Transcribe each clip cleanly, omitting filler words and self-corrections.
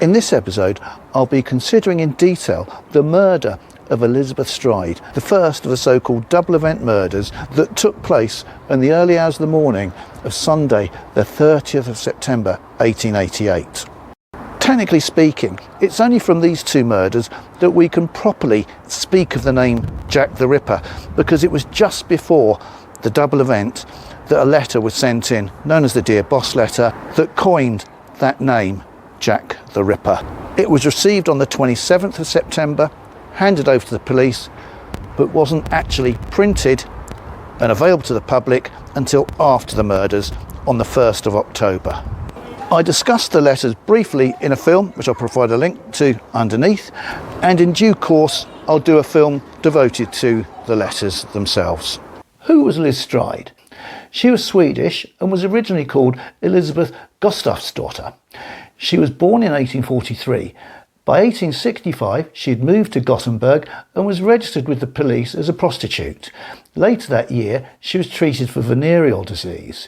In this episode, I'll be considering in detail the murder of Elizabeth Stride, the first of the so-called double event murders that took place in the early hours of the morning of Sunday, the 30th of September 1888. Technically speaking, it's only from these two murders that we can properly speak of the name Jack the Ripper, because it was just before the double event that a letter was sent in, known as the Dear Boss letter, that coined that name, Jack the Ripper. It was received on the 27th of September, handed over to the police, but wasn't actually printed and available to the public until after the murders on the 1st of October. I discussed the letters briefly in a film, which I'll provide a link to underneath, and in due course I'll do a film devoted to the letters themselves. Who was Liz Stride? She was Swedish and was originally called Elizabeth Gustafsdotter. She was born in 1843. By 1865, she had moved to Gothenburg and was registered with the police as a prostitute. Later that year, she was treated for venereal disease.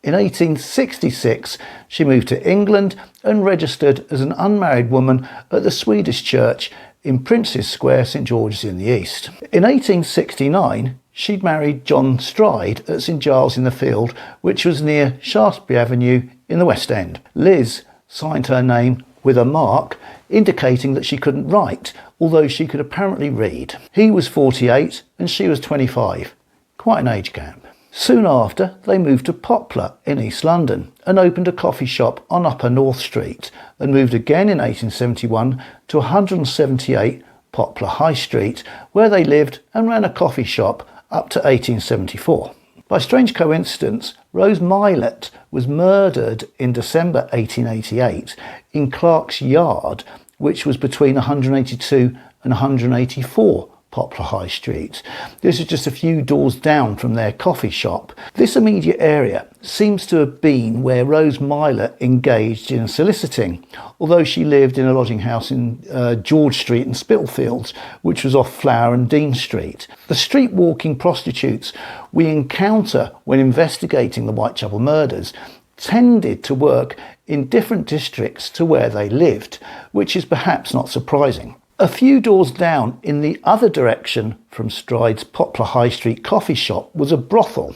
In 1866, she moved to England and registered as an unmarried woman at the Swedish church in Prince's Square, St George's in the East. In 1869, she'd married John Stride at St Giles in the Field, which was near Shaftesbury Avenue in the West End. Liz signed her name with a mark indicating that she couldn't write, although she could apparently read. He was 48 and she was 25. Quite an age gap. Soon after, they moved to Poplar in East London and opened a coffee shop on Upper North Street, and moved again in 1871 to 178 Poplar High Street, where they lived and ran a coffee shop up to 1874. By strange coincidence, Rose Mylett was murdered in December 1888 in Clark's Yard, which was between 182 and 184 Poplar High Street. This is just a few doors down from their coffee shop. This immediate area seems to have been where Rose Mylett engaged in soliciting, although she lived in a lodging house in George Street in Spitalfields, which was off Flower and Dean Street. The street walking prostitutes we encounter when investigating the Whitechapel murders tended to work in different districts to where they lived, which is perhaps not surprising. A few doors down in the other direction from Stride's Poplar High Street coffee shop was a brothel.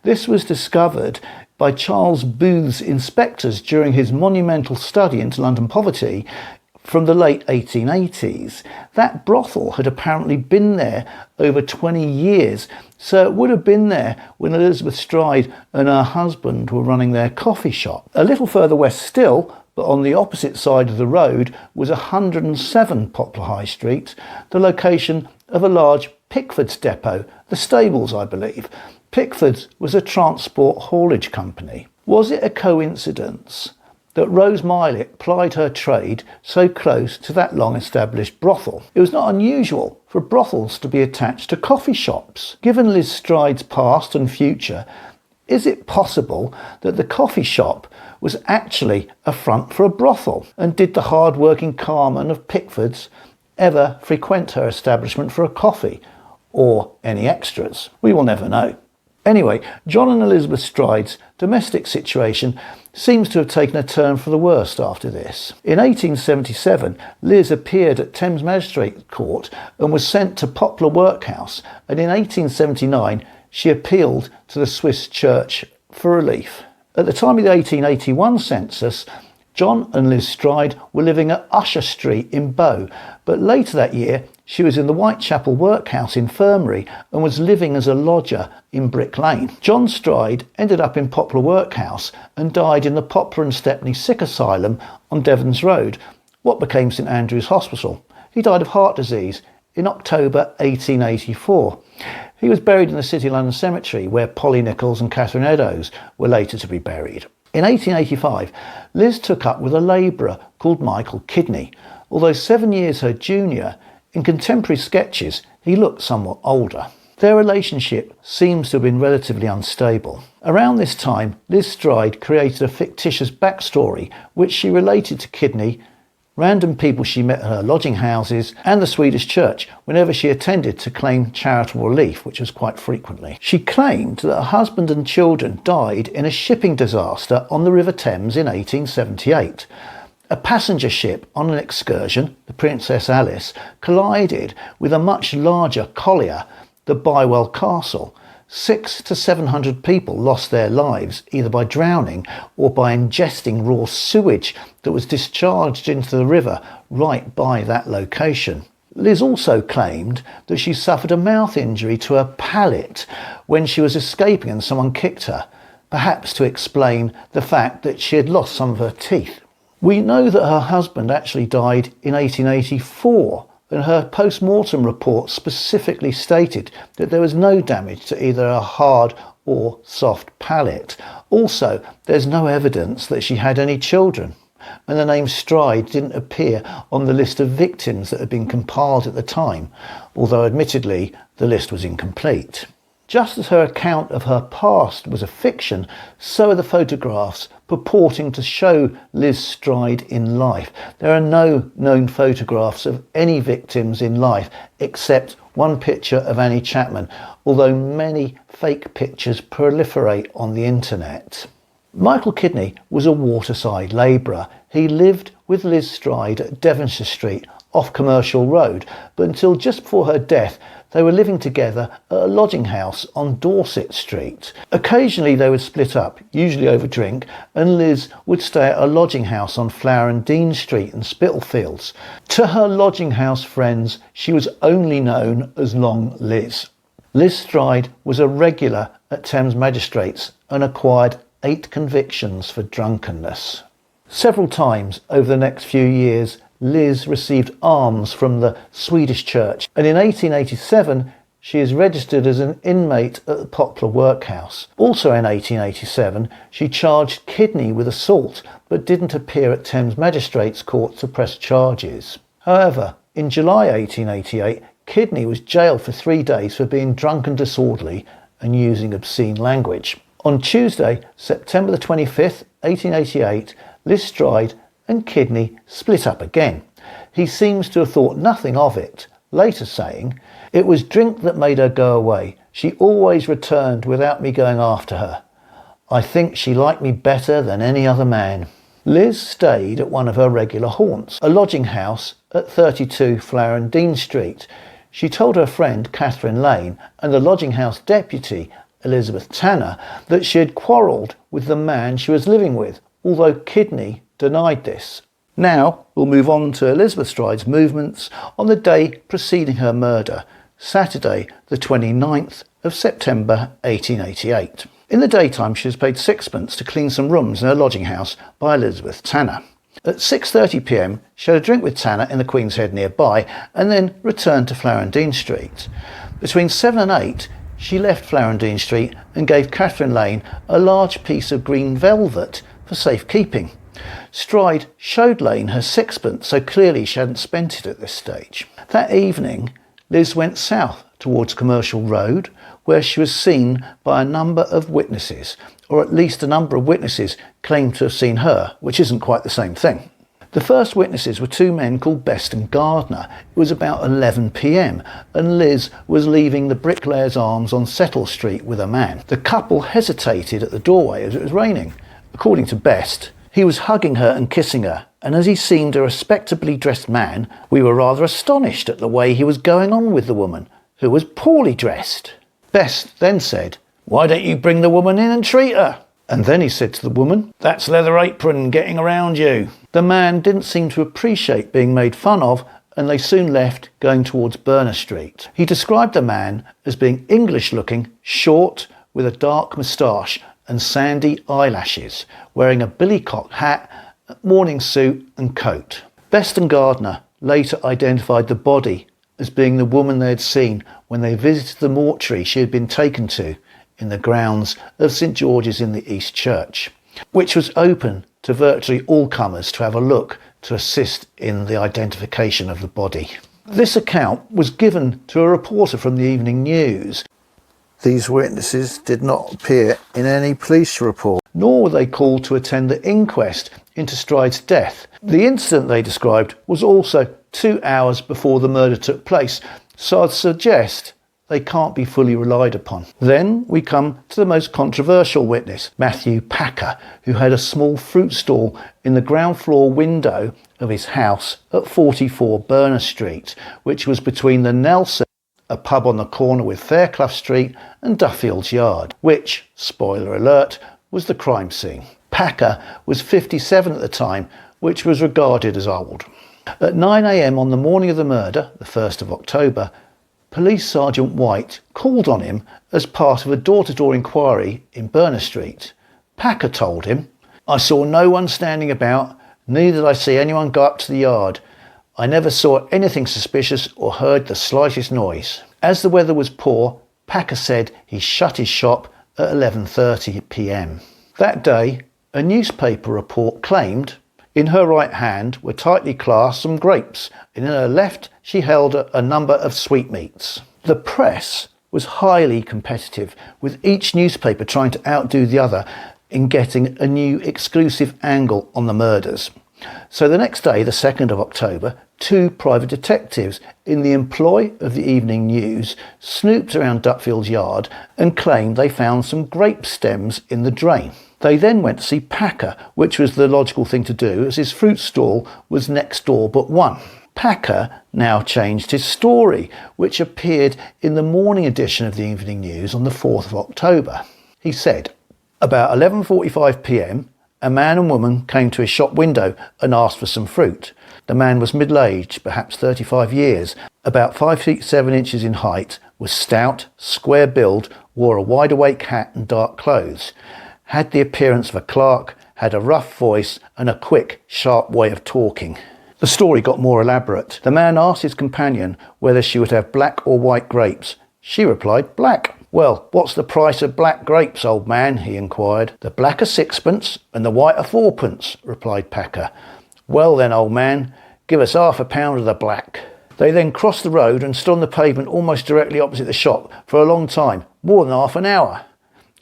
This was discovered by Charles Booth's inspectors during his monumental study into London poverty from the late 1880s. That brothel had apparently been there over 20 years, so it would have been there when Elizabeth Stride and her husband were running their coffee shop. A little further west still, but on the opposite side of the road, was 107 Poplar High Street, the location of a large Pickford's depot, the stables I believe. Pickford's was a transport haulage company. Was it a coincidence that Rose Mylett plied her trade so close to that long-established brothel? It was not unusual for brothels to be attached to coffee shops. Given Liz Stride's past and future, is it possible that the coffee shop was actually a front for a brothel? And did the hard-working carman of Pickford's ever frequent her establishment for a coffee, or any extras? We will never know. Anyway, John and Elizabeth Stride's domestic situation seems to have taken a turn for the worst after this. In 1877, Liz appeared at Thames Magistrates Court and was sent to Poplar Workhouse, and in 1879 she appealed to the Swiss Church for relief. At the time of the 1881 census, John and Liz Stride were living at Usher Street in Bow, but later that year she was in the Whitechapel Workhouse Infirmary and was living as a lodger in Brick Lane. John Stride ended up in Poplar Workhouse and died in the Poplar and Stepney Sick Asylum on Devons Road, what became St Andrew's Hospital. He died of heart disease in October 1884. He was buried in the City of London Cemetery, where Polly Nichols and Catherine Eddowes were later to be buried. In 1885, Liz took up with a labourer called Michael Kidney. Although 7 years her junior, in contemporary sketches he looked somewhat older. Their relationship seems to have been relatively unstable. Around this time, Liz Stride created a fictitious backstory which she related to Kidney, random people she met at her lodging houses, and the Swedish church whenever she attended to claim charitable relief, which was quite frequently. She claimed that her husband and children died in a shipping disaster on the River Thames in 1878. A passenger ship on an excursion, the Princess Alice, collided with a much larger collier, the Bywell Castle. 600 to 700 people lost their lives either by drowning or by ingesting raw sewage that was discharged into the river right by that location. Liz also claimed that she suffered a mouth injury to her palate when she was escaping and someone kicked her, perhaps to explain the fact that she had lost some of her teeth. We know that her husband actually died in 1884, and her post-mortem report specifically stated that there was no damage to either a hard or soft palate. Also, there's no evidence that she had any children, and the name Stride didn't appear on the list of victims that had been compiled at the time, although admittedly the list was incomplete. Just as her account of her past was a fiction, so are the photographs purporting to show Liz Stride in life. There are no known photographs of any victims in life except one picture of Annie Chapman, although many fake pictures proliferate on the internet. Michael Kidney was a waterside labourer. He lived with Liz Stride at Devonshire Street off Commercial Road, but until just before her death they were living together at a lodging house on Dorset Street. Occasionally they would split up, usually over drink, and Liz would stay at a lodging house on Flower and Dean Street in Spitalfields. To her lodging house friends, she was only known as Long Liz. Liz Stride was a regular at Thames Magistrates and acquired 8 convictions for drunkenness. Several times over the next few years, Liz received alms from the Swedish Church, and in 1887 she is registered as an inmate at the Poplar Workhouse. Also in 1887 she charged Kidney with assault but didn't appear at Thames Magistrates Court to press charges. However, in July 1888 Kidney was jailed for 3 days for being drunk and disorderly and using obscene language. On Tuesday, September the 25th, 1888, Liz Stride and Kidney split up again. He seems to have thought nothing of it, later saying, "It was drink that made her go away. She always returned without me going after her. I think she liked me better than any other man." Liz stayed at one of her regular haunts, a lodging house at 32 Flower and Dean Street. She told her friend Catherine Lane and the lodging house deputy Elizabeth Tanner that she had quarrelled with the man she was living with, although Kidney denied this. Now we'll move on to Elizabeth Stride's movements on the day preceding her murder, Saturday the 29th of September 1888. In the daytime she was paid 6pence to clean some rooms in her lodging house by Elizabeth Tanner. At 6:30 p.m. she had a drink with Tanner in the Queen's Head nearby and then returned to Flower and Dean Street. Between 7 and 8 she left Flower and Dean Street and gave Catherine Lane a large piece of green velvet for safekeeping. Stride showed Lane her 6pence, so clearly she hadn't spent it at this stage. That evening, Liz went south towards Commercial Road, where she was seen by a number of witnesses, or at least a number of witnesses claimed to have seen her, which isn't quite the same thing. The first witnesses were 2 men called Best and Gardner. It was about 11 p.m. and Liz was leaving the Bricklayers Arms on Settle Street with a man. The couple hesitated at the doorway as it was raining. According to Best, he was hugging her and kissing her, and as he seemed a respectably dressed man, we were rather astonished at the way he was going on with the woman, who was poorly dressed. Best then said, "Why don't you bring the woman in and treat her?" And then he said to the woman, "That's Leather Apron getting around you." The man didn't seem to appreciate being made fun of, and they soon left, going towards Burner Street. He described the man as being English-looking, short, with a dark moustache and sandy eyelashes, wearing a billycock hat, morning suit and coat. Best and Gardner later identified the body as being the woman they had seen when they visited the mortuary she had been taken to in the grounds of St George's in the East Church, which was open to virtually all comers to have a look to assist in the identification of the body. This account was given to a reporter from the Evening News. These witnesses did not appear in any police report, nor were they called to attend the inquest into Stride's death. The incident they described was also 2 hours before the murder took place, so I'd suggest they can't be fully relied upon. Then we come to the most controversial witness, Matthew Packer, who had a small fruit stall in the ground floor window of his house at 44 Berners Street, which was between the Nelson, a pub on the corner with Fairclough Street, and Duffield's Yard, which, spoiler alert, was the crime scene. Packer was 57 at the time, which was regarded as old. At 9 a.m. on the morning of the murder, the 1st of October, Police Sergeant White called on him as part of a door-to-door inquiry in Berners Street. Packer told him, "I saw no one standing about, neither did I see anyone go up to the yard. I never saw anything suspicious or heard the slightest noise." As the weather was poor, Packer said he shut his shop at 11:30 p.m. That day, a newspaper report claimed in her right hand were tightly clasped some grapes, and in her left she held a number of sweetmeats. The press was highly competitive, with each newspaper trying to outdo the other in getting a new exclusive angle on the murders. So the next day, the 2nd of October, 2 private detectives in the employ of the Evening News snooped around Duffield's Yard and claimed they found some grape stems in the drain. They then went to see Packer, which was the logical thing to do as his fruit stall was next door but one. Packer now changed his story, which appeared in the morning edition of the Evening News on the 4th of October. He said, "About 11:45 p.m, a man and woman came to his shop window and asked for some fruit. The man was middle-aged, perhaps 35 years, about 5 feet 7 inches in height, was stout, square build, wore a wide-awake hat and dark clothes, had the appearance of a clerk, had a rough voice and a quick, sharp way of talking." The story got more elaborate. The man asked his companion whether she would have black or white grapes. She replied, "Black." "Well, what's the price of black grapes, old man?" he inquired. "The black are 6pence and the white are 4pence, replied Packer. "Well then, old man, give us half a pound of the black." They then crossed the road and stood on the pavement almost directly opposite the shop for a long time, more than half an hour.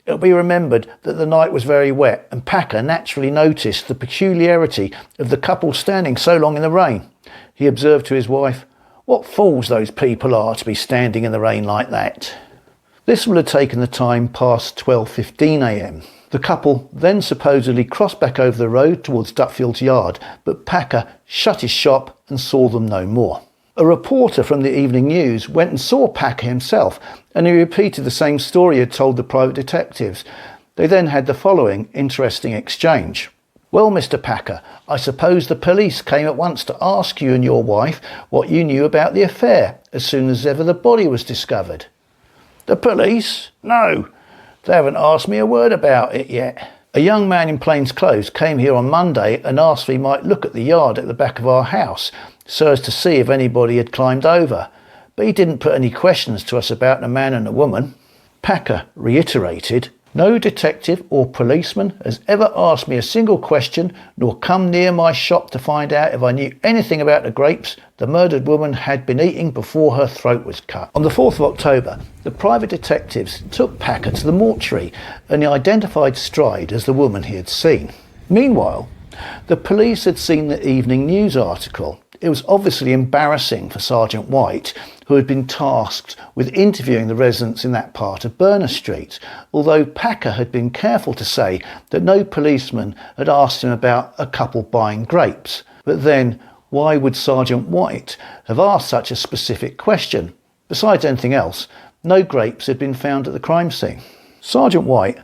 It'll be remembered that the night was very wet, and Packer naturally noticed the peculiarity of the couple standing so long in the rain. He observed to his wife, "What fools those people are to be standing in the rain like that." This will have taken the time past 12:15 a.m. The couple then supposedly crossed back over the road towards Duffield's Yard, but Packer shut his shop and saw them no more. A reporter from the Evening News went and saw Packer himself, and he repeated the same story he had told the private detectives. They then had the following interesting exchange. "Well, Mr. Packer, I suppose the police came at once to ask you and your wife what you knew about the affair as soon as ever the body was discovered." "The police? No, they haven't asked me a word about it yet. A young man in plain clothes came here on Monday and asked if he might look at the yard at the back of our house so as to see if anybody had climbed over, but he didn't put any questions to us about the man and the woman." Packer reiterated, "No detective or policeman has ever asked me a single question nor come near my shop to find out if I knew anything about the grapes the murdered woman had been eating before her throat was cut." On the 4th of October, the private detectives took Packer to the mortuary and he identified Stride as the woman he had seen. Meanwhile, the police had seen the Evening News article. It was obviously embarrassing for Sergeant White, who had been tasked with interviewing the residents in that part of Berners Street, although Packer had been careful to say that no policeman had asked him about a couple buying grapes. But then, why would Sergeant White have asked such a specific question? Besides anything else, no grapes had been found at the crime scene. Sergeant White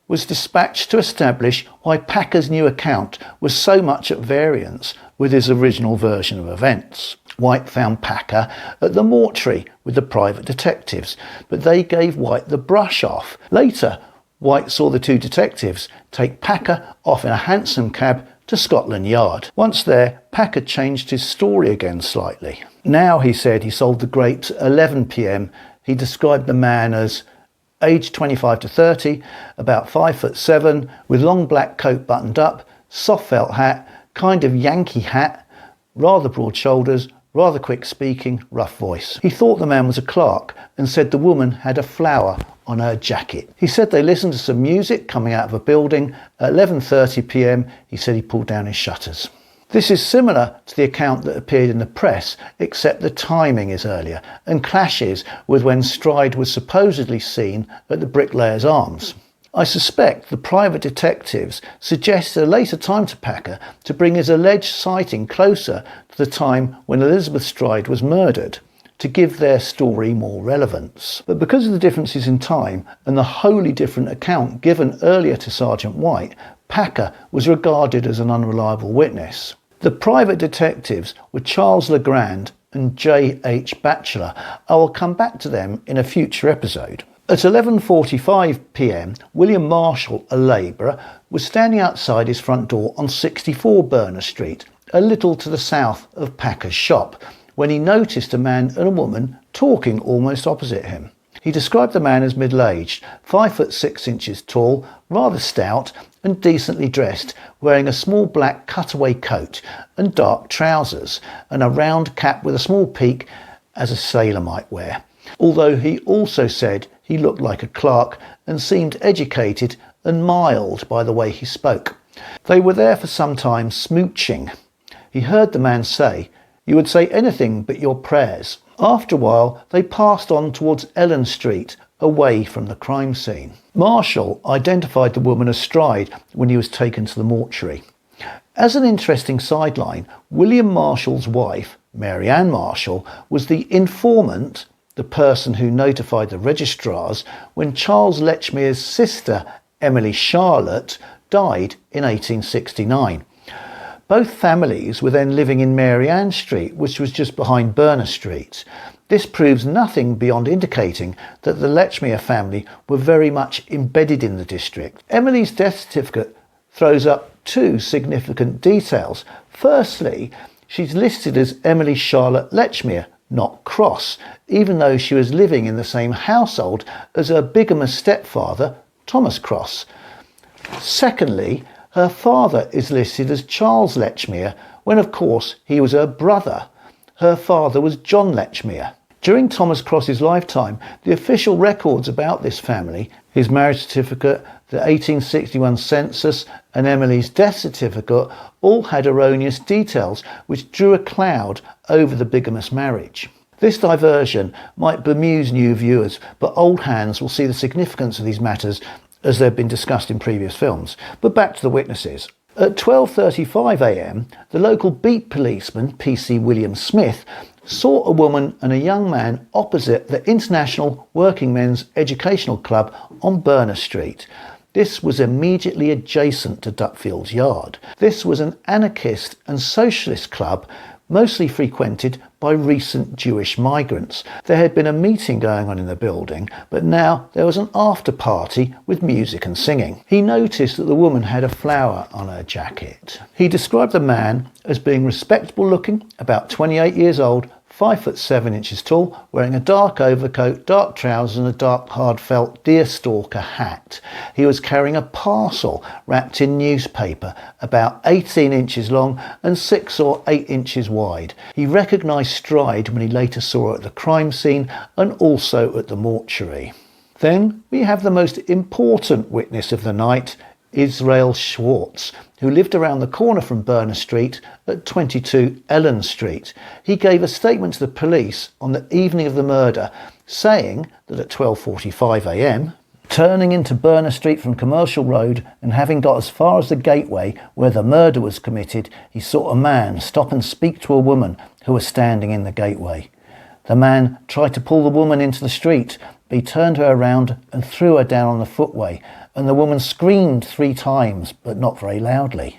was dispatched to establish why Packer's new account was so much at variance with his original version of events. White found Packer at the mortuary with the private detectives, but they gave White the brush off. Later, White saw the 2 detectives take Packer off in a hansom cab to Scotland Yard. Once there, Packer changed his story again slightly. Now, he said, he sold the grapes at 11 p.m. He described the man as aged 25 to 30, about 5'7", with long black coat buttoned up, soft felt hat, kind of Yankee hat, rather broad shoulders, rather quick speaking, rough voice. He thought the man was a clerk and said the woman had a flower on her jacket. He said they listened to some music coming out of a building. At 11:30 p.m, he said he pulled down his shutters. This is similar to the account that appeared in the press, except the timing is earlier and clashes with when Stride was supposedly seen at the Bricklayers Arms. I suspect the private detectives suggested a later time to Packer to bring his alleged sighting closer to the time when Elizabeth Stride was murdered, to give their story more relevance. But because of the differences in time and the wholly different account given earlier to Sergeant White, Packer was regarded as an unreliable witness. The private detectives were Charles Legrand and J.H. Batchelor. I will come back to them in a future episode. At 11:45 p.m, William Marshall, a labourer, was standing outside his front door on 64 Berners Street, a little to the south of Packer's shop, when he noticed a man and a woman talking almost opposite him. He described the man as middle-aged, 5 foot 6 inches tall, rather stout and decently dressed, wearing a small black cutaway coat and dark trousers, and a round cap with a small peak, as a sailor might wear. Although he also said he looked like a clerk and seemed educated and mild by the way he spoke. They were there for some time smooching. He heard the man say, "You would say anything but your prayers." After a while, they passed on towards Ellen Street, away from the crime scene. Marshall identified the woman as Stride when he was taken to the mortuary. As an interesting sideline, William Marshall's wife, Mary Ann Marshall, was the informant, the person who notified the registrars when Charles Lechmere's sister, Emily Charlotte, died in 1869. Both families were then living in Mary Ann Street, which was just behind Berners Street. This proves nothing beyond indicating that the Lechmere family were very much embedded in the district. Emily's death certificate throws up two significant details. Firstly, she's listed as Emily Charlotte Lechmere, not Cross, even though she was living in the same household as her bigamous stepfather, Thomas Cross. Secondly, her father is listed as Charles Lechmere, when of course he was her brother. Her father was John Lechmere. During Thomas Cross's lifetime, the official records about this family, his marriage certificate, the 1861 census and Emily's death certificate, all had erroneous details which drew a cloud over the bigamous marriage. This diversion might bemuse new viewers, but old hands will see the significance of these matters as they've been discussed in previous films. But back to the witnesses. At 12:35 a.m, the local beat policeman, PC William Smith, saw a woman and a young man opposite the International Working Men's Educational Club on Berners Street. This was immediately adjacent to Duckfield's yard. This was an anarchist and socialist club, mostly frequented by recent Jewish migrants. There had been a meeting going on in the building, but now there was an after party with music and singing. He noticed that the woman had a flower on her jacket. He described the man as being respectable looking, about 28 years old, 5 foot 7 inches tall, wearing a dark overcoat, dark trousers and a dark hard felt deerstalker hat. He was carrying a parcel wrapped in newspaper, about 18 inches long and 6 or 8 inches wide. He recognised Stride when he later saw her at the crime scene and also at the mortuary. Then we have the most important witness of the night, Israel Schwartz, who lived around the corner from Berners Street at 22 Ellen Street. He gave a statement to the police on the evening of the murder, saying that at 12:45 a.m, turning into Berners Street from Commercial Road and having got as far as the gateway where the murder was committed, he saw a man stop and speak to a woman who was standing in the gateway. The man tried to pull the woman into the street, but he turned her around and threw her down on the footway, and the woman screamed 3 times, but not very loudly.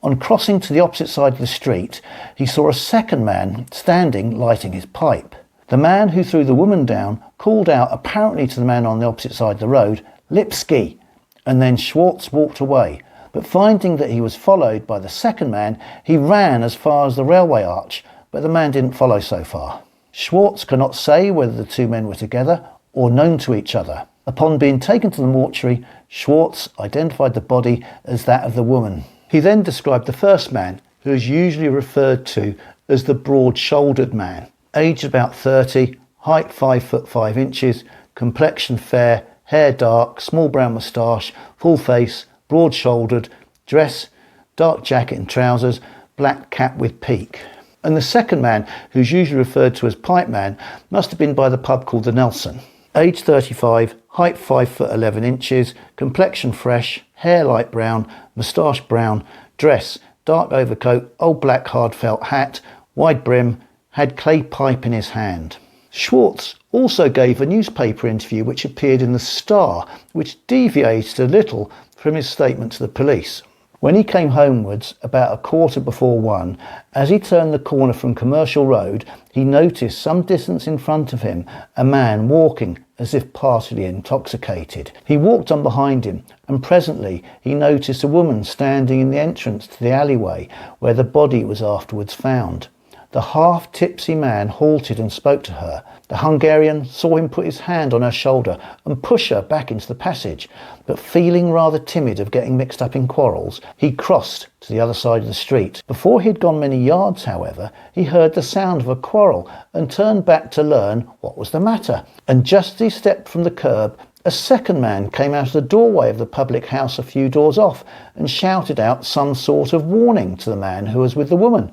On crossing to the opposite side of the street, he saw a second man standing lighting his pipe. The man who threw the woman down called out, apparently to the man on the opposite side of the road, "Lipsky," and then Schwartz walked away. But finding that he was followed by the second man, he ran as far as the railway arch, but the man didn't follow so far. Schwartz cannot say whether the two men were together or known to each other. Upon being taken to the mortuary, Schwartz identified the body as that of the woman. He then described the first man, who is usually referred to as the broad-shouldered man, aged about 30, height 5 foot 5 inches, complexion fair, hair dark, small brown moustache, full face, broad-shouldered, dress, dark jacket and trousers, black cap with peak. And the second man, who's usually referred to as Pipe Man, must have been by the pub called the Nelson. Age 35, height 5 foot 11 inches, complexion fresh, hair light brown, moustache brown, dress dark overcoat, old black hard felt hat, wide brim, had clay pipe in his hand. Schwartz also gave a newspaper interview which appeared in the Star, which deviated a little from his statement to the police. When he came homewards about 1:15, as he turned the corner from Commercial Road, he noticed some distance in front of him a man walking as if partly intoxicated. He walked on behind him, and presently he noticed a woman standing in the entrance to the alleyway where the body was afterwards found. The half-tipsy man halted and spoke to her. The Hungarian saw him put his hand on her shoulder and push her back into the passage, but feeling rather timid of getting mixed up in quarrels, he crossed to the other side of the street. Before he had gone many yards, however, he heard the sound of a quarrel and turned back to learn what was the matter. And just as he stepped from the curb, a second man came out of the doorway of the public house a few doors off and shouted out some sort of warning to the man who was with the woman,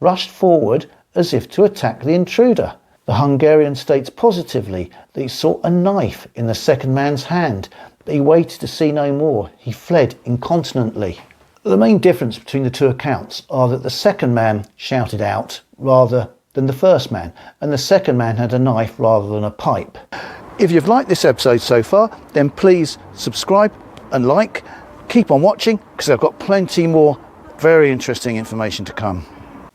rushed forward as if to attack the intruder. The Hungarian states positively that he saw a knife in the second man's hand, but he waited to see no more. He fled incontinently. The main difference between the two accounts are that the second man shouted out rather than the first man, and the second man had a knife rather than a pipe. If you've liked this episode so far, then please subscribe and like. Keep on watching, because I've got plenty more very interesting information to come.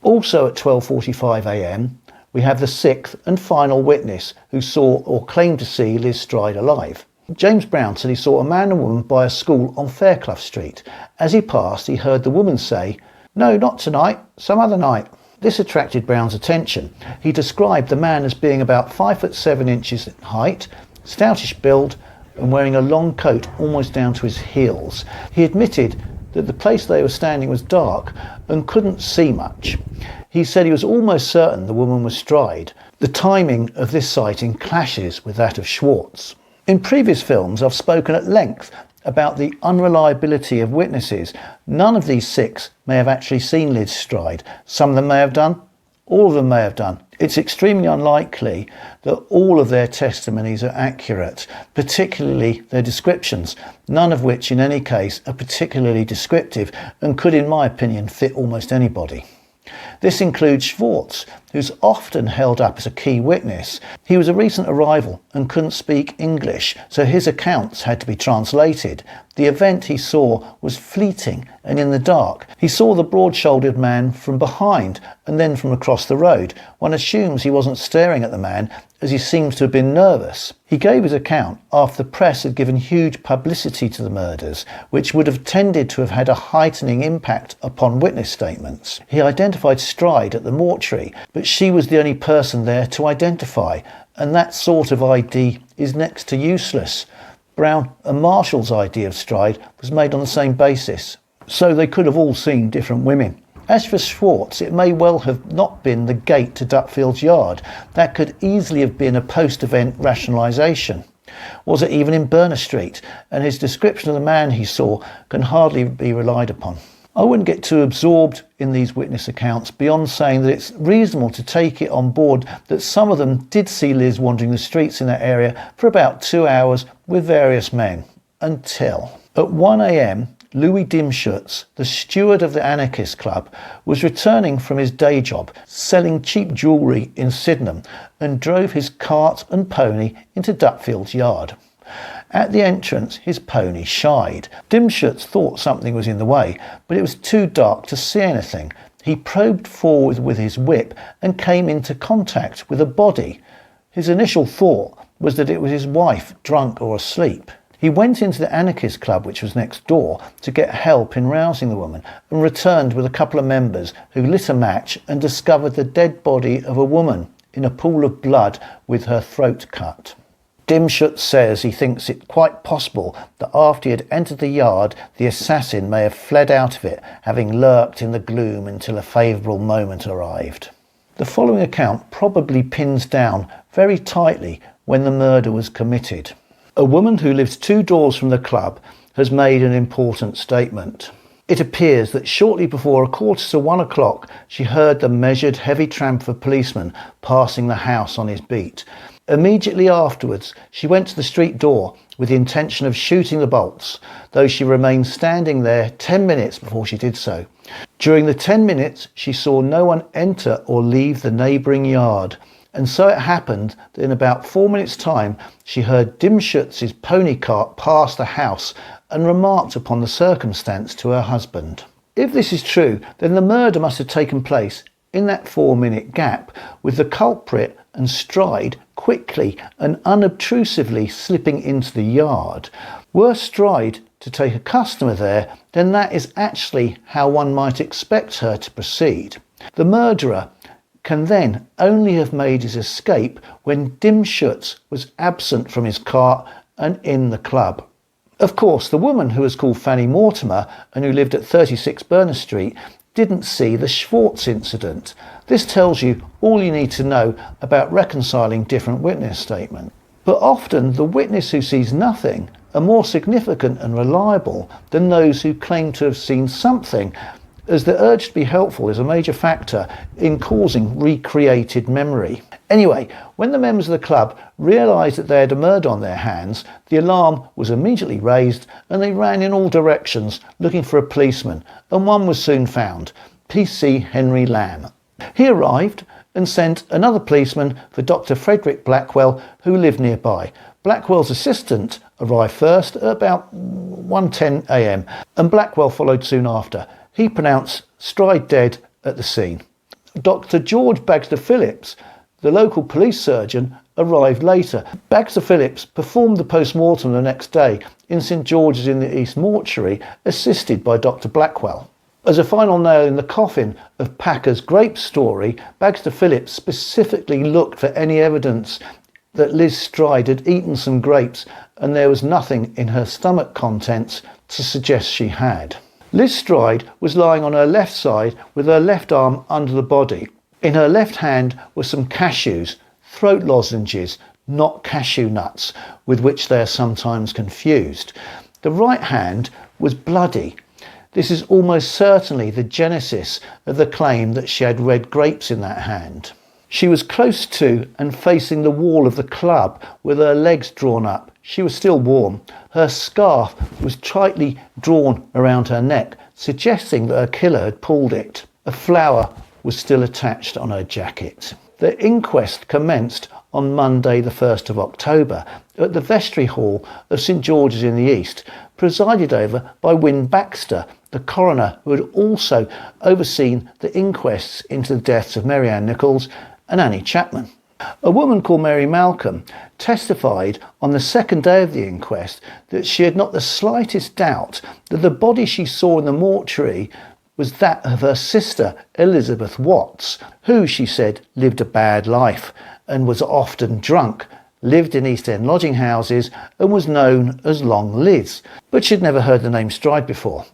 Also at 12:45 a.m, we have the sixth and final witness who saw or claimed to see Liz Stride alive. James Brown said he saw a man and woman by a school on Fairclough Street. As he passed, he heard the woman say, "No, not tonight, some other night." This attracted Brown's attention. He described the man as being about 5 foot 7 inches in height, stoutish build, and wearing a long coat almost down to his heels. He admitted that the place they were standing was dark and couldn't see much. He said he was almost certain the woman was Stride. The timing of this sighting clashes with that of Schwartz. In previous films, I've spoken at length about the unreliability of witnesses. None of these 6 may have actually seen Liz Stride. Some of them may have done, all of them may have done. It's extremely unlikely that all of their testimonies are accurate, particularly their descriptions, none of which in any case are particularly descriptive and could, in my opinion, fit almost anybody. This includes Schwartz, who's often held up as a key witness. He was a recent arrival and couldn't speak English, so his accounts had to be translated. The event he saw was fleeting and in the dark. He saw the broad-shouldered man from behind and then from across the road. One assumes he wasn't staring at the man, as he seems to have been nervous. He gave his account after the press had given huge publicity to the murders, which would have tended to have had a heightening impact upon witness statements. He identified Stride at the mortuary, but she was the only person there to identify, and that sort of ID is next to useless. Brown and Marshall's ID of Stride was made on the same basis, so they could have all seen different women. As for Schwartz, it may well have not been the gate to Dutfield's yard. That could easily have been a post-event rationalisation. Was it even in Burner Street? And his description of the man he saw can hardly be relied upon. I wouldn't get too absorbed in these witness accounts beyond saying that it's reasonable to take it on board that some of them did see Liz wandering the streets in that area for about 2 hours with various men. Until at 1 a.m, Louis Dimschutz, the steward of the Anarchist Club, was returning from his day job selling cheap jewellery in Sydenham and drove his cart and pony into Dutfield's yard. At the entrance, his pony shied. Dimschutz thought something was in the way, but it was too dark to see anything. He probed forward with his whip and came into contact with a body. His initial thought was that it was his wife, drunk or asleep. He went into the Anarchist Club, which was next door, to get help in rousing the woman, and returned with a couple of members who lit a match and discovered the dead body of a woman in a pool of blood with her throat cut. Dimschutz says he thinks it quite possible that after he had entered the yard, the assassin may have fled out of it, having lurked in the gloom until a favourable moment arrived. The following account probably pins down very tightly when the murder was committed. A woman who lives 2 doors from the club has made an important statement. It appears that shortly before 1:15 she heard the measured heavy tramp of a policeman passing the house on his beat. Immediately afterwards she went to the street door with the intention of shooting the bolts, though she remained standing there 10 minutes before she did so. During the 10 minutes she saw no one enter or leave the neighbouring yard, and so it happened that in about 4 minutes' time she heard Dimschutz's pony cart pass the house and remarked upon the circumstance to her husband. If this is true, then the murder must have taken place in that 4-minute gap, with the culprit and Stride quickly and unobtrusively slipping into the yard. Were Stride to take a customer there, then that is actually how one might expect her to proceed. The murderer can then only have made his escape when Dimschutz was absent from his cart and in the club. Of course, the woman who was called Fanny Mortimer and who lived at 36 Berners Street didn't see the Schwartz incident. This tells you all you need to know about reconciling different witness statements. But often the witness who sees nothing are more significant and reliable than those who claim to have seen something, as the urge to be helpful is a major factor in causing recreated memory. Anyway, when the members of the club realised that they had a murder on their hands, the alarm was immediately raised and they ran in all directions looking for a policeman, and one was soon found, PC Henry Lamb. He arrived and sent another policeman for Dr. Frederick Blackwell, who lived nearby. Blackwell's assistant arrived first at about 1:10 a.m. and Blackwell followed soon after. He pronounced Stride dead at the scene. Dr. George Bagster Phillips, the local police surgeon, arrived later. Bagster Phillips performed the post-mortem the next day in St George's in the East Mortuary, assisted by Dr. Blackwell. As a final nail in the coffin of Packer's grape story, Bagster Phillips specifically looked for any evidence that Liz Stride had eaten some grapes, and there was nothing in her stomach contents to suggest she had. Liz Stride was lying on her left side with her left arm under the body. In her left hand were some cashews, throat lozenges, not cashew nuts, with which they are sometimes confused. The right hand was bloody. This is almost certainly the genesis of the claim that she had red grapes in that hand. She was close to and facing the wall of the club with her legs drawn up. She was still warm. Her scarf was tightly drawn around her neck, suggesting that her killer had pulled it. A flower was still attached on her jacket. The inquest commenced on Monday the 1st of October at the Vestry Hall of St George's in the East, presided over by Wynne Baxter, the coroner who had also overseen the inquests into the deaths of Mary Ann Nichols and Annie Chapman. A woman called Mary Malcolm testified on the second day of the inquest that she had not the slightest doubt that the body she saw in the mortuary was that of her sister Elizabeth Watts, who, she said, lived a bad life and was often drunk, lived in East End lodging houses and was known as Long Liz, but she'd never heard the name Stride before.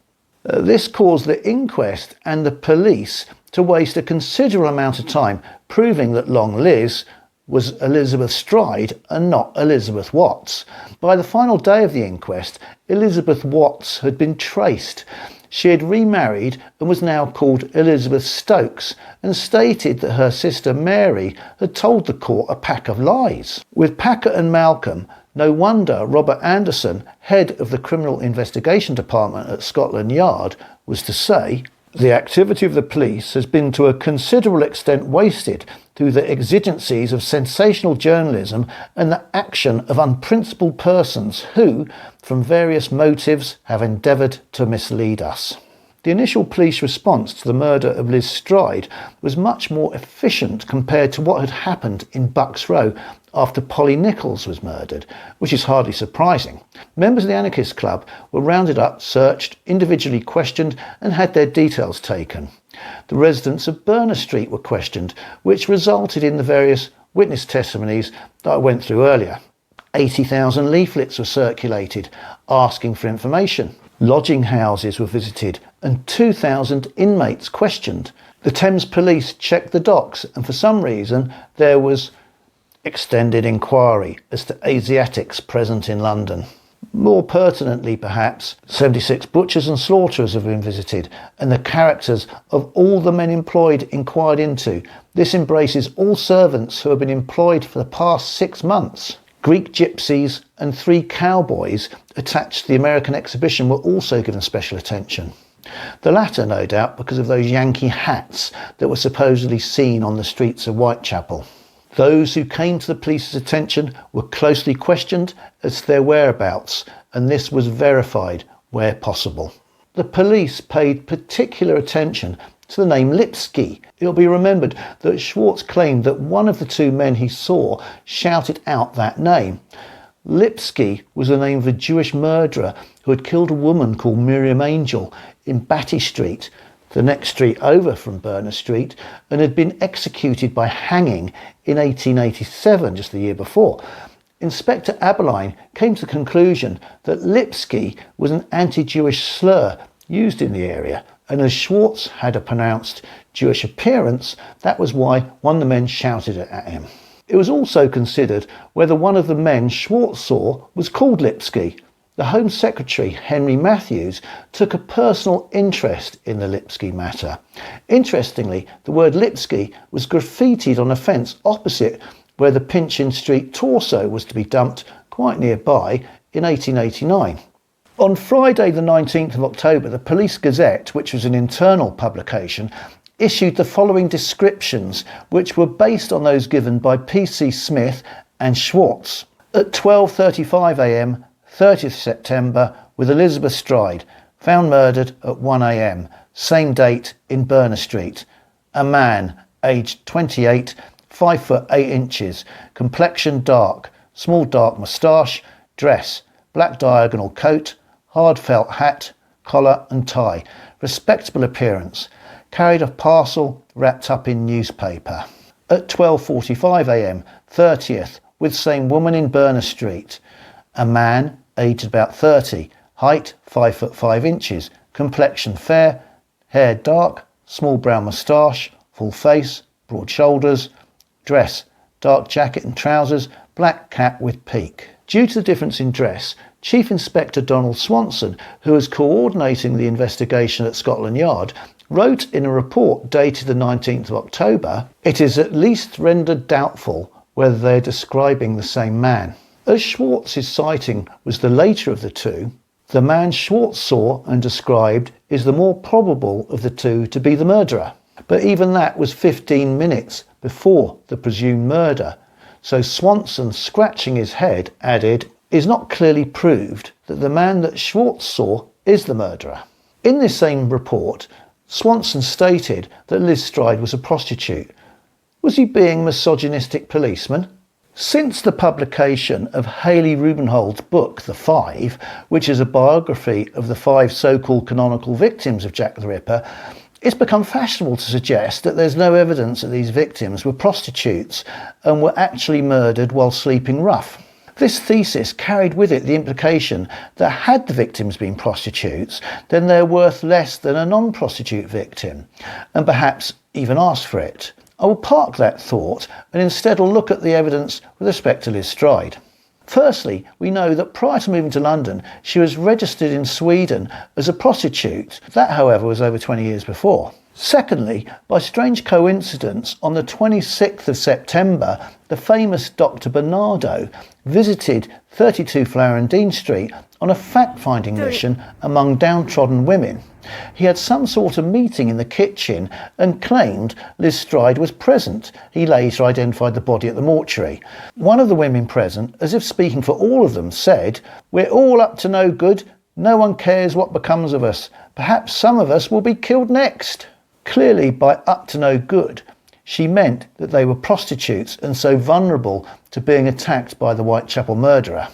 This caused the inquest and the police to waste a considerable amount of time proving that Long Liz was Elizabeth Stride and not Elizabeth Watts. By the final day of the inquest, Elizabeth Watts had been traced. She had remarried and was now called Elizabeth Stokes, and stated that her sister Mary had told the court a pack of lies. With Packer and Malcolm, no wonder Robert Anderson, head of the Criminal Investigation Department at Scotland Yard, was to say, "The activity of the police has been to a considerable extent wasted through the exigencies of sensational journalism and the action of unprincipled persons who, from various motives, have endeavoured to mislead us." The initial police response to the murder of Liz Stride was much more efficient compared to what had happened in Bucks Row after Polly Nichols was murdered, which is hardly surprising. Members of the Anarchist Club were rounded up, searched, individually questioned and had their details taken. The residents of Berners Street were questioned, which resulted in the various witness testimonies that I went through earlier. 80,000 leaflets were circulated asking for information. Lodging houses were visited and 2,000 inmates questioned. The Thames Police checked the docks, and for some reason there was extended inquiry as to Asiatics present in London. More pertinently, perhaps, 76 butchers and slaughterers have been visited, and the characters of all the men employed inquired into. This embraces all servants who have been employed for the past 6 months. Greek gypsies and 3 cowboys attached to the American exhibition were also given special attention. The latter, no doubt, because of those Yankee hats that were supposedly seen on the streets of Whitechapel. Those who came to the police's attention were closely questioned as to their whereabouts, and this was verified where possible. The police paid particular attention to the name Lipski. It'll be remembered that Schwartz claimed that one of the 2 men he saw shouted out that name. Lipski was the name of a Jewish murderer who had killed a woman called Miriam Angel in Batty Street, the next street over from Berner Street, and had been executed by hanging in 1887, just the year before. Inspector Aberline came to the conclusion that Lipski was an anti-Jewish slur used in the area, and as Schwartz had a pronounced Jewish appearance, that was why one of the men shouted it at him. It was also considered whether one of the men Schwartz saw was called Lipski. The Home Secretary, Henry Matthews, took a personal interest in the Lipski matter. Interestingly, the word Lipski was graffitied on a fence opposite where the Pinchin Street torso was to be dumped quite nearby in 1889. On Friday the 19th of October, the Police Gazette, which was an internal publication, issued the following descriptions, which were based on those given by P.C. Smith and Schwartz. At 12:35 a.m, 30th September, with Elizabeth Stride, found murdered at 1 a.m, same date in Berner Street. A man, aged 28, 5 foot 8 inches, complexion dark, small dark moustache, dress, black diagonal coat, hard felt hat, collar and tie, respectable appearance, carried a parcel wrapped up in newspaper. At 12:45 a.m, 30th, with same woman in Berner Street. A man, aged about 30, height 5 foot 5 inches, complexion fair, hair dark, small brown moustache, full face, broad shoulders, dress, dark jacket and trousers, black cap with peak. Due to the difference in dress, Chief Inspector Donald Swanson, who was coordinating the investigation at Scotland Yard, wrote in a report dated the 19th of October, "It is at least rendered doubtful whether they are describing the same man." As Schwartz's sighting was the later of the 2, the man Schwartz saw and described is the more probable of the 2 to be the murderer. But even that was 15 minutes before the presumed murder, so Swanson, scratching his head, added, "is not clearly proved that the man that Schwartz saw is the murderer." In this same report, Swanson stated that Liz Stride was a prostitute. Was he being a misogynistic policeman? Since the publication of Hayley Rubenhold's book, The Five, which is a biography of the 5 so-called canonical victims of Jack the Ripper, it's become fashionable to suggest that there's no evidence that these victims were prostitutes and were actually murdered while sleeping rough. This thesis carried with it the implication that had the victims been prostitutes, then they're worth less than a non-prostitute victim, and perhaps even asked for it. I will park that thought and instead will look at the evidence with respect to Liz Stride. Firstly, we know that prior to moving to London, she was registered in Sweden as a prostitute. That, however, was over 20 years before. Secondly, by strange coincidence, on the 26th of September, the famous Dr. Bernardo visited 32 Flower and Dean Street on a fact-finding mission among downtrodden women. He had some sort of meeting in the kitchen and claimed Liz Stride was present. He later identified the body at the mortuary. One of the women present, as if speaking for all of them, said, "We're all up to no good. No one cares what becomes of us. Perhaps some of us will be killed next." Clearly, by up to no good, she meant that they were prostitutes and so vulnerable to being attacked by the Whitechapel murderer.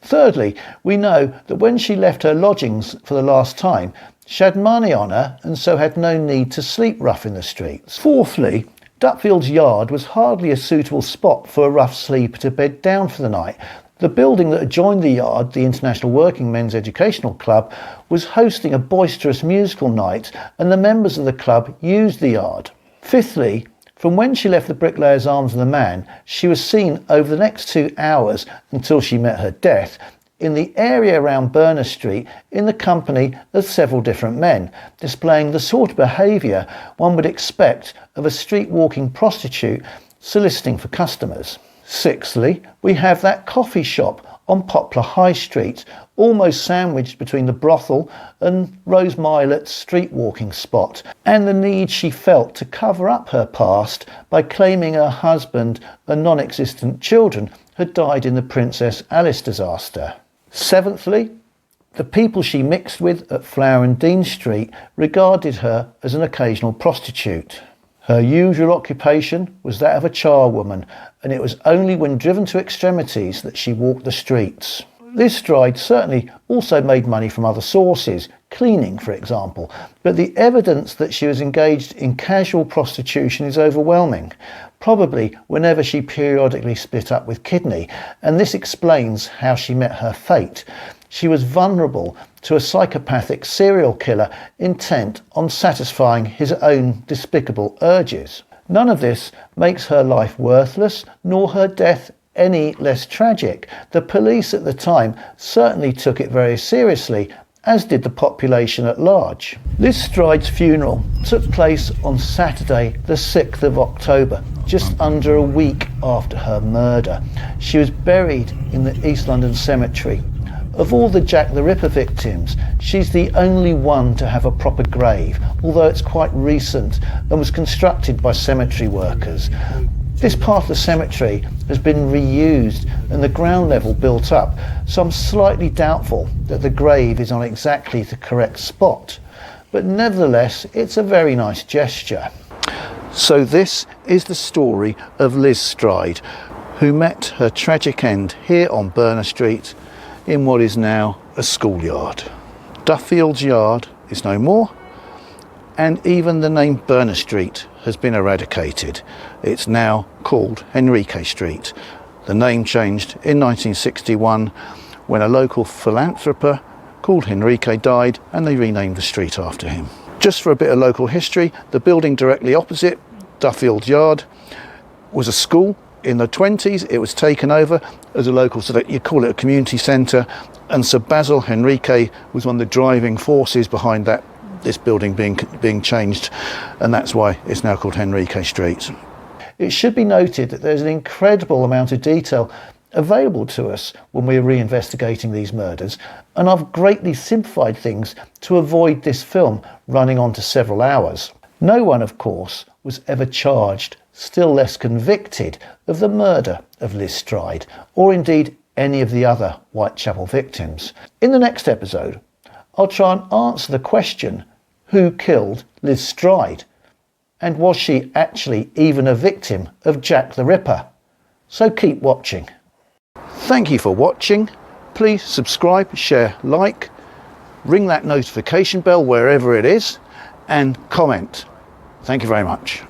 Thirdly, we know that when she left her lodgings for the last time, she had money on her and so had no need to sleep rough in the streets. Fourthly, Dutfield's yard was hardly a suitable spot for a rough sleeper to bed down for the night. The building that adjoined the yard, the International Working Men's Educational Club, was hosting a boisterous musical night and the members of the club used the yard. Fifthly, from when she left the Bricklayer's Arms of the man, she was seen over the next 2 hours until she met her death, in the area around Berners Street in the company of several different men, displaying the sort of behaviour one would expect of a street-walking prostitute soliciting for customers. Sixthly, we have that coffee shop on Poplar High Street, almost sandwiched between the brothel and Rose Milet's street-walking spot, and the need she felt to cover up her past by claiming her husband and non-existent children had died in the Princess Alice disaster. Seventhly, the people she mixed with at Flower and Dean Street regarded her as an occasional prostitute. Her usual occupation was that of a charwoman, and it was only when driven to extremities that she walked the streets. Liz Stride certainly also made money from other sources, cleaning for example, but the evidence that she was engaged in casual prostitution is overwhelming, probably whenever she periodically split up with Kidney, and this explains how she met her fate. She was vulnerable to a psychopathic serial killer intent on satisfying his own despicable urges. None of this makes her life worthless, nor her death any less tragic. The police at the time certainly took it very seriously, as did the population at large. Liz Stride's funeral took place on Saturday the 6th of October, just under a week after her murder. She was buried in the East London Cemetery. Of all the Jack the Ripper victims, she's the only one to have a proper grave, although it's quite recent and was constructed by cemetery workers. This part of the cemetery has been reused and the ground level built up, so I'm slightly doubtful that the grave is on exactly the correct spot. But nevertheless, it's a very nice gesture. So this is the story of Liz Stride, who met her tragic end here on Berners Street in what is now a schoolyard. Duffield's Yard is no more, and even the name Berners Street has been eradicated. It's now called Henrique Street. The name changed in 1961 when a local philanthropist called Henrique died and they renamed the street after him. Just for a bit of local history, the building directly opposite Duffield's Yard was a school. In the 20s, it was taken over as a local, so that you call it a community centre, and Sir Basil Henrique was one of the driving forces behind this building being changed, and that's why it's now called Henrique Street. It should be noted that there's an incredible amount of detail available to us when we're reinvestigating these murders, and I've greatly simplified things to avoid this film running on to several hours. No one, of course, was ever charged, still less convicted, of the murder of Liz Stride, or indeed any of the other Whitechapel victims. In the next episode, I'll try and answer the question, who killed Liz Stride? And was she actually even a victim of Jack the Ripper? So keep watching. Thank you for watching. Please subscribe, share, like, ring that notification bell wherever it is, and comment. Thank you very much.